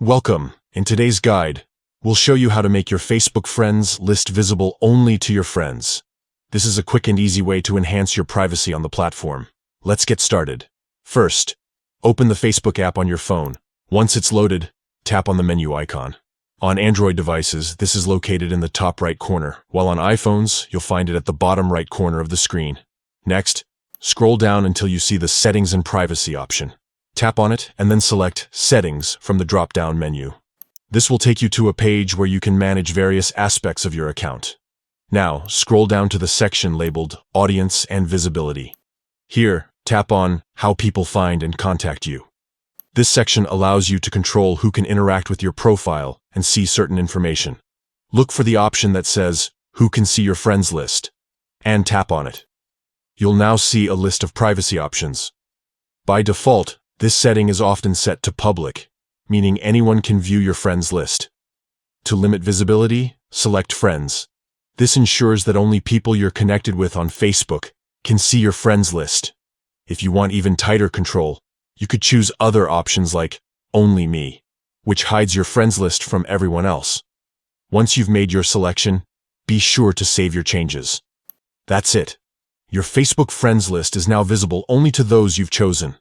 Welcome. In today's guide, we'll show you how to make your Facebook friends list visible only to your friends. This is a quick and easy way to enhance your privacy on the platform. Let's get started. First, open the Facebook app on your phone. Once it's loaded, tap on the menu icon. On Android devices, this is located in the top right corner, while on iPhones, you'll find it at the bottom right corner of the screen. Next, scroll down until you see the Settings and Privacy option. Tap on it and then select Settings from the drop-down menu. This will take you to a page where you can manage various aspects of your account. Now, scroll down to the section labeled Audience and Visibility. Here, tap on How People Find and Contact You. This section allows you to control who can interact with your profile and see certain information. Look for the option that says Who Can See Your Friends List, and tap on it. You'll now see a list of privacy options. By default, this setting is often set to public, meaning anyone can view your friends list. To limit visibility, select Friends. This ensures that only people you're connected with on Facebook can see your friends list. If you want even tighter control, you could choose other options like Only Me, which hides your friends list from everyone else. Once you've made your selection, be sure to save your changes. That's it. Your Facebook friends list is now visible only to those you've chosen.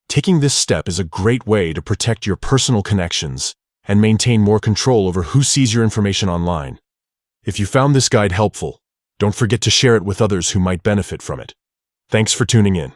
Taking this step is a great way to protect your personal connections and maintain more control over who sees your information online. If you found this guide helpful, don't forget to share it with others who might benefit from it. Thanks for tuning in.